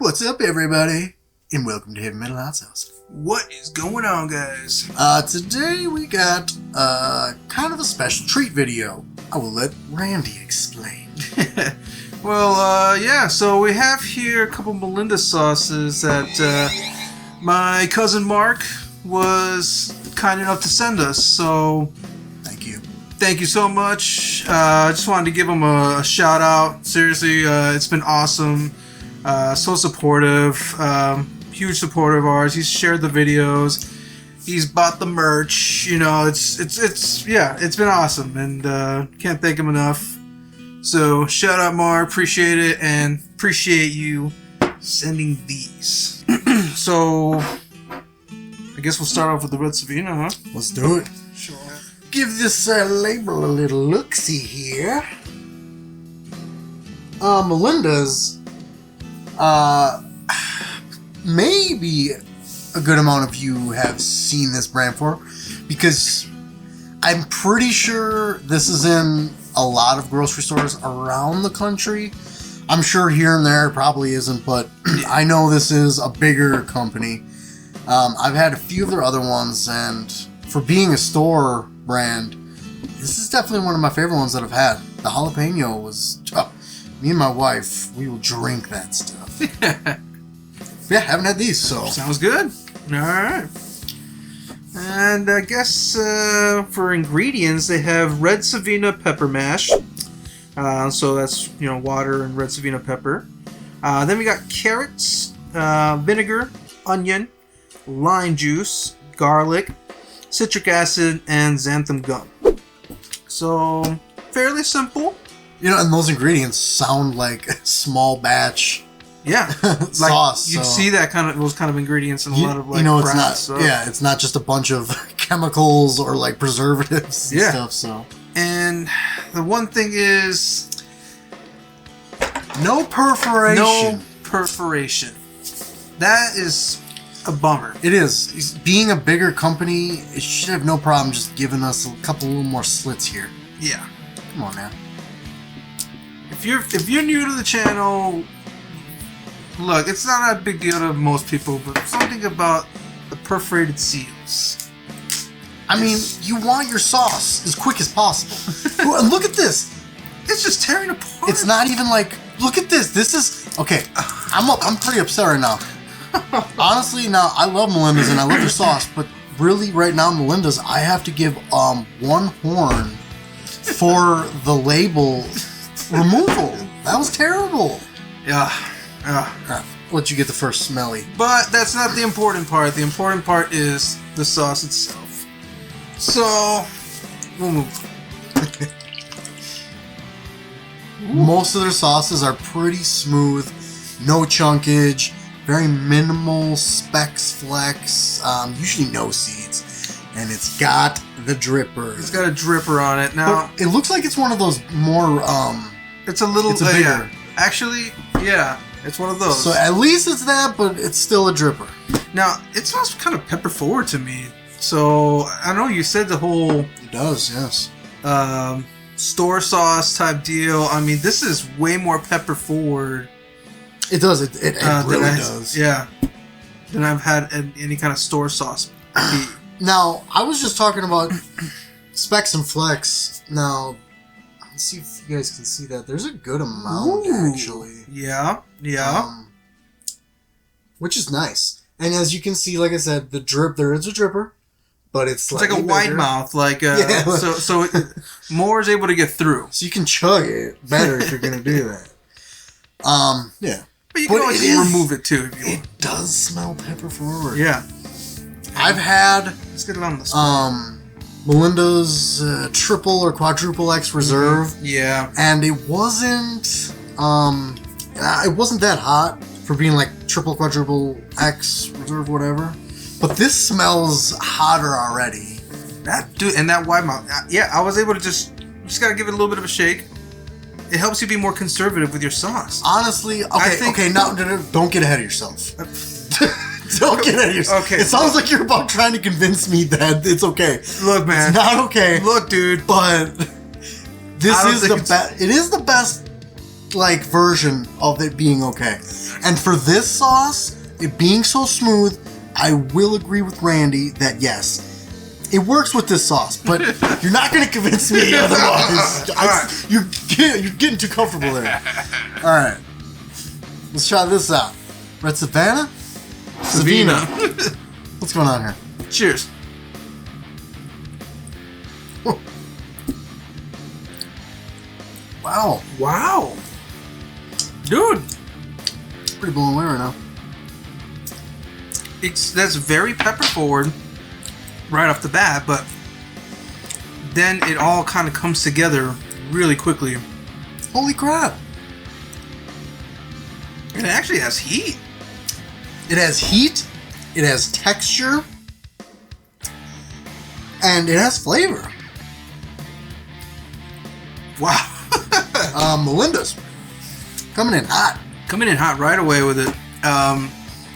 What's up, everybody? And welcome to Heavy Metal Hot Sauce. What is going on, guys? Today we got kind of a special treat video. I will let Randy explain. Yeah, so we have here a couple Melinda's sauces that my cousin Mark was kind enough to send us, so thank you so much. I just wanted to give him a shout out. Seriously, it's been awesome. So supportive. Huge supporter of ours. He's shared the videos. He's bought the merch. You know, it's been awesome, and can't thank him enough. So shout out, Mark. Appreciate it, and appreciate you sending these. So I guess we'll start off with the Red Savina, huh? Let's do it. Sure. Give this label a little look-see here. Melinda's, maybe a good amount of you have seen this brand for, because I'm pretty sure this is in a lot of grocery stores around the country. I'm sure here and there it probably isn't, but I know this is a bigger company. I've had a few of their other ones, and for being a store brand, this is definitely one of my favorite ones that I've had. The jalapeno was tough. Me and my wife, we will drink that stuff. Yeah, haven't had these, so. Sounds good. Alright. And I guess for ingredients, they have Red Savina pepper mash. So that's, water and Red Savina pepper. Then we got carrots, vinegar, onion, lime juice, garlic, citric acid, and xanthan gum. So, fairly simple. And those ingredients sound like a small batch. Yeah, sauce. You'd see that those kind of ingredients in a lot of it's not. crafts, it's not just a bunch of chemicals or like preservatives and stuff. So, and the one thing is, no perforation. No perforation. That is a bummer. It is. Being a bigger company, it should have no problem just giving us a couple little more slits here. Yeah. Come on, man. If you're new to the channel, look, it's not a big deal to most people, but something about the perforated seals. I mean, you want your sauce as quick as possible. Look at this. It's just tearing apart. It's not even like, look at this. This is, okay, I'm pretty upset right now. Honestly, now, I love Melinda's and I love their sauce, but really right now, Melinda's, I have to give one horn for the label removal. That was terrible. Yeah. I'll let you get the first smelly. But that's not the important part. The important part is the sauce itself. So, we'll move on. Most of their sauces are pretty smooth, no chunkage, very minimal specks, flecks, usually no seeds, and it's got the dripper. It's got a dripper on it. Now, but it looks like it's one of those more, it's a little it's a bigger. Yeah. Actually, yeah, it's one of those. So at least it's that, but it's still a dripper. Now, it smells kind of pepper forward to me. So, I know you said the whole... It does, yes. Store sauce type deal. I mean, this is way more pepper forward. It does. It really does. Yeah. Than I've had any kind of store sauce. Now, I was just talking about specks and flecks. Now, let's see if you guys can see that. There's a good amount, actually. Yeah. Which is nice. And as you can see, like I said, there is a dripper, but it's like a wide mouth. So more is able to get through. So you can chug it better if you're going to do that. Yeah. But you can always remove it too if you want. It does smell pepper forward. Yeah. I've had let's get it on the Melinda's triple or quadruple X reserve. Mm-hmm. Yeah. And it wasn't that hot for being like triple, quadruple X reserve, whatever. But this smells hotter already. And that wide mouth. Yeah, I was able to just gotta give it a little bit of a shake. It helps you be more conservative with your sauce. Honestly, okay, now don't get ahead of yourself. Don't get ahead of yourself. Okay. It sounds like you're about trying to convince me that it's okay. Look, man. It's not okay. Look, dude. But this is the best. It is the best like version of it being okay. And for this sauce, it being so smooth, I will agree with Randy that yes, it works with this sauce, but you're not going to convince me otherwise. You're getting too comfortable there. All right, let's try this out. Red Savina? Savina. What's going on here? Cheers. Wow. Wow. Dude. Pretty blown away right now. That's very pepper forward right off the bat, but then it all kind of comes together really quickly. Holy crap. And it actually has heat. It has heat, it has texture, and it has flavor. Wow. Melinda's coming in hot. Coming in hot right away with it.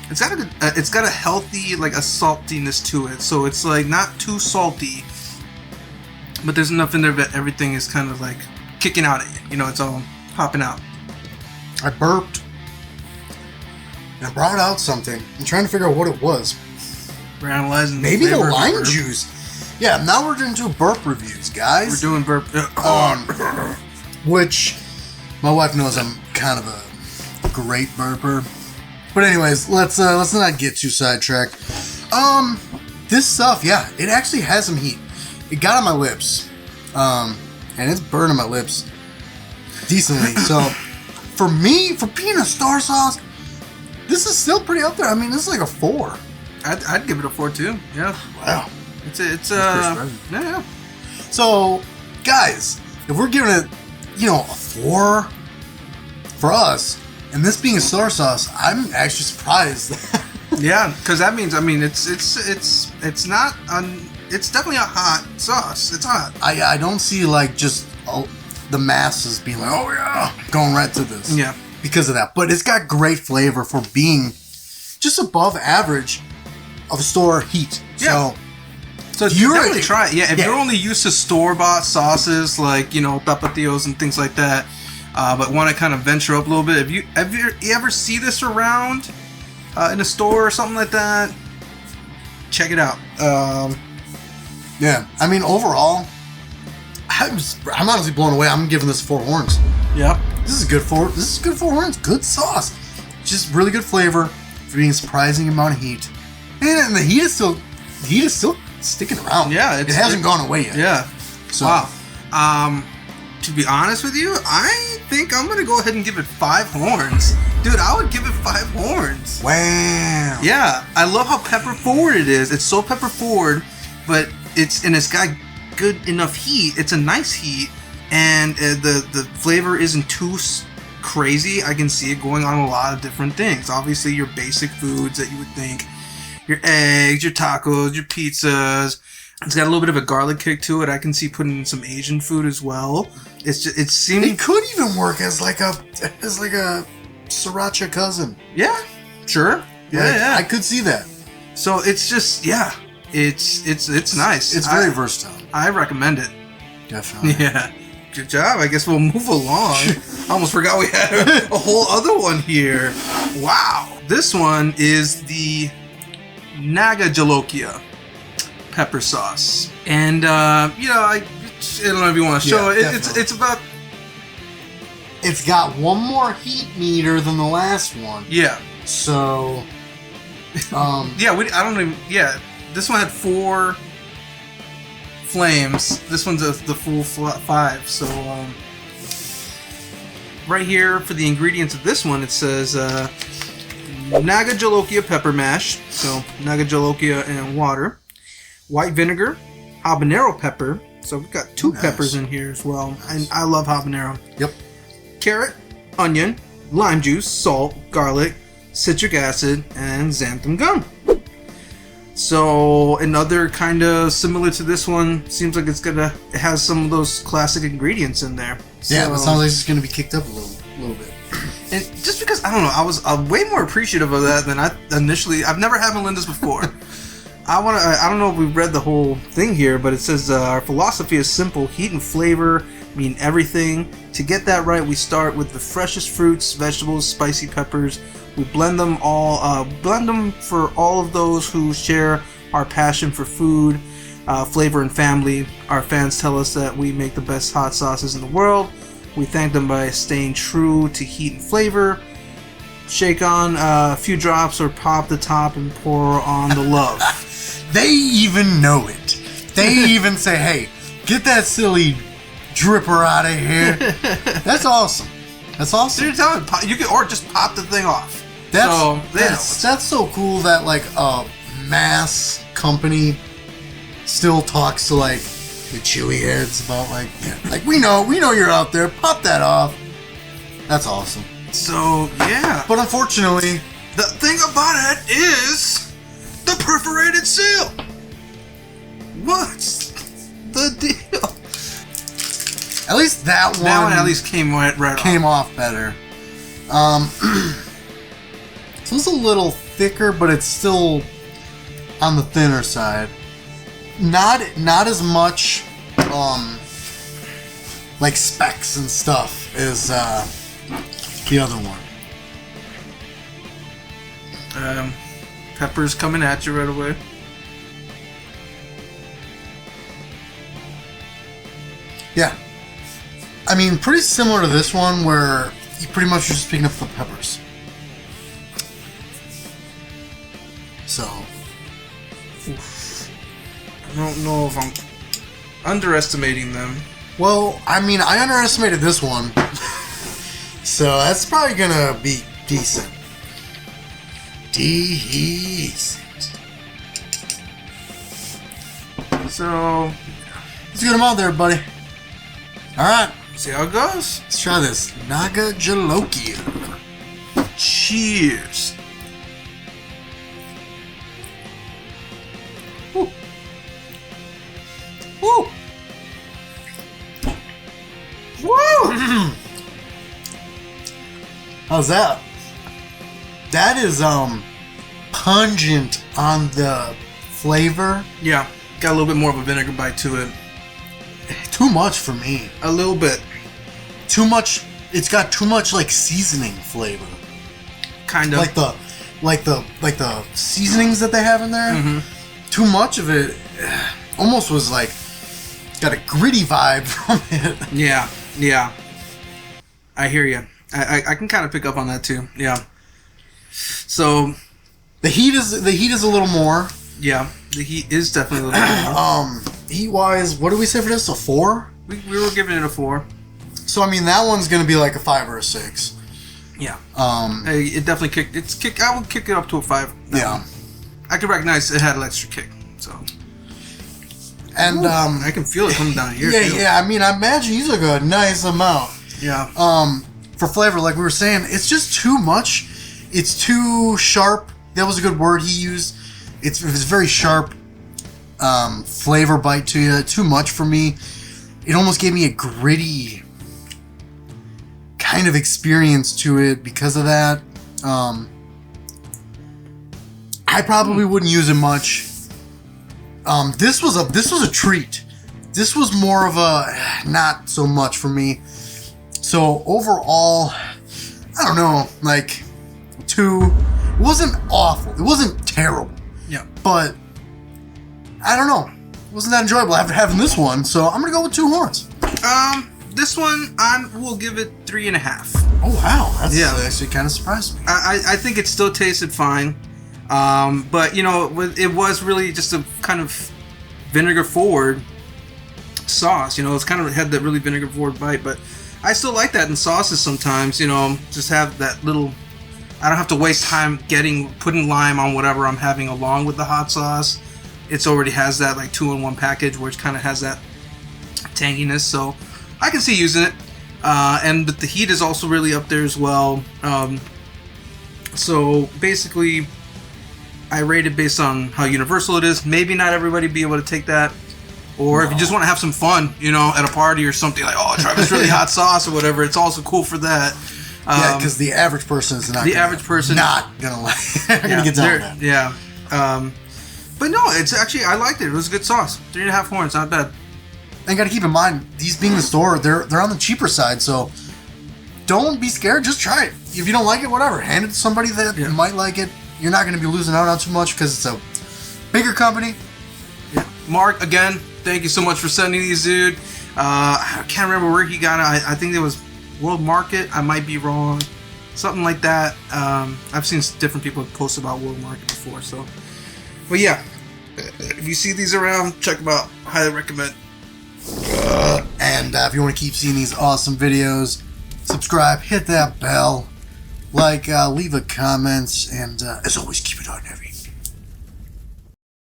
It's got a healthy, like a saltiness to it, so it's like not too salty, but there's enough in there that everything is kind of like kicking out at you. You know, it's all hopping out. I burped. And I brought out something. I'm trying to figure out what it was. We're analyzing maybe the flavor of lime burp. juice. Yeah, now we're into burp reviews, guys. We're doing burp. Which my wife knows I'm kind of a great burper. But anyways, let's not get too sidetracked. This stuff, yeah, it actually has some heat. It got on my lips, and it's burning my lips decently. So, for me, for being a star sauce, this is still pretty up there. I mean, this is like a 4. I'd give it a 4 too. Yeah. Wow. It's yeah. So, guys, if we're giving it, a 4 for us, and this being a star sauce, I'm actually surprised. Yeah, because that means it's not it's definitely a hot sauce. It's hot. I don't see like just the masses being like, oh yeah, going right to this. Yeah, because of that. But it's got great flavor for being just above average of store heat. Yeah. So you definitely try it. Yeah, if you're only used to store-bought sauces like tapatios and things like that, but want to kind of venture up a little bit, if you ever see this around in a store or something like that, check it out. Yeah, I mean overall, I'm honestly blown away. I'm giving this 4 horns. Yeah, this is good 4 horns. Good sauce, just really good flavor for being a surprising amount of heat, and the heat is still sticking around. Yeah, it hasn't gone away yet. Yeah. So, wow. To be honest with you, I think I'm gonna go ahead and give it 5 horns. Dude, I would give it 5 horns. Wow. Yeah, I love how pepper forward it is. It's so pepper forward, but it's got good enough heat. It's a nice heat, and the flavor isn't too crazy. I can see it going on a lot of different things. Obviously, your basic foods that you would think, your eggs, your tacos, your pizzas. It's got a little bit of a garlic kick to it. I can see putting in some Asian food as well. It could even work as like a sriracha cousin. Yeah, sure. Yeah. I could see that. So it's just it's nice. It's very versatile. I recommend it. Definitely. Yeah. Good job. I guess we'll move along. I almost forgot we had a whole other one here. Wow. This one is the Naga Jolokia pepper sauce, and I don't know if you want to show it. It's about. It's got one more heat meter than the last one. Yeah. So. Yeah. I don't even. Yeah. This one had 4 flames. This one's the full 5. So right here for the ingredients of this one, it says Naga Jolokia pepper mash. So Naga Jolokia and water. White vinegar, habanero pepper. So we've got 2 peppers in here as well. Nice. And I love habanero. Yep. Carrot, onion, lime juice, salt, garlic, citric acid, and xanthan gum. So another kind of similar to this one. Seems like it has some of those classic ingredients in there. Yeah, but it sounds like it's gonna be kicked up a little bit. And just because I don't know, I was way more appreciative of that than I initially. I've never had Melinda's before. I don't know if we've read the whole thing here, but it says our philosophy is simple: heat and flavor mean everything. To get that right, we start with the freshest fruits, vegetables, spicy peppers. We blend them all, for all of those who share our passion for food, flavor, and family. Our fans tell us that we make the best hot sauces in the world. We thank them by staying true to heat and flavor. Shake on a few drops or pop the top and pour on the love. They even know it. They even say, hey, get that silly dripper out of here. That's awesome. That's awesome. You're telling me, you can, or just pop the thing off. That's so cool that like a mass company still talks to like the chewy heads about like we know you're out there. Pop that off. That's awesome. So yeah, but unfortunately, the thing about it is the perforated seal. What's the deal? At least that one at least came off better. So it's a little thicker, but it's still on the thinner side. Not as much like specks and stuff as the other one. Pepper's coming at you right away. Yeah. I mean, pretty similar to this one where you pretty much are just picking up the peppers. So. Oof. I don't know if I'm underestimating them. Well, I mean, I underestimated this one. So that's probably gonna be decent. Decent. So. Let's get them out there, buddy. Alright. See how it goes. Let's try this. Naga Jolokia. Cheers. Woo. Woo. Woo. How's that? That is pungent on the flavor. Yeah, got a little bit more of a vinegar bite to it. Too much for me. A little bit. Too much. It's got too much like seasoning flavor. Kind of. Like the seasonings that they have in there. Mm-hmm. Too much of it almost was like got a gritty vibe from it. Yeah. I hear you. I can kind of pick up on that too. Yeah. So the heat is a little more. Yeah, the heat is definitely a little more. Heat wise, what did we say for this? A 4? We were giving it a 4. So I mean that one's gonna be like a 5 or a 6. Yeah. It definitely kicked. I would kick it up to a 5. Yeah. I could recognize it had an extra kick. So. And I can feel it coming down here. Yeah. I mean, I imagine you took a nice amount. Yeah. For flavor, like we were saying, it's just too much. It's too sharp. That was a good word he used. It's very sharp flavor bite to you. Too much for me. It almost gave me a gritty kind of experience to it because of that. I probably wouldn't use it much. This was a treat. This was more of a not so much for me. So overall, I don't know, like 2. It wasn't awful. It wasn't terrible. Yeah. But I don't know. It wasn't that enjoyable after having this one. So I'm gonna go with 2 horns. This one we'll give it 3.5. Oh wow, that's actually kind of surprised me. I think it still tasted fine. But you know, it was really just a kind of vinegar forward sauce. You know, it's kind of had that really vinegar forward bite, but I still like that in sauces sometimes. You know, just have that little. I don't have to waste time putting lime on whatever I'm having along with the hot sauce. It's already has that like 2-in-1 package where it kind of has that tanginess. So I can see using it. But the heat is also really up there as well. So basically, I rate it based on how universal it is. Maybe not everybody be able to take that. Or if you just want to have some fun, you know, at a party or something, like, oh, try this really hot sauce or whatever, it's also cool for that. Yeah, because the average person is not. Not gonna like. Gonna get down with that. Yeah. But no, it's actually I liked it. It was a good sauce. 3.5 horns, not bad. And got to keep in mind, these being the store, they're on the cheaper side, so don't be scared. Just try it. If you don't like it, whatever. Hand it to somebody that might like it. You're not going to be losing out on too much because it's a bigger company. Yeah. Mark, again, thank you so much for sending these, dude. I can't remember where he got it. I think it was World Market. I might be wrong. Something like that. I've seen different people post about World Market before. So, but yeah, if you see these around, check them out. Highly recommend. And if you want to keep seeing these awesome videos, subscribe, hit that bell, like, leave a comment, and as always, keep it on heavy.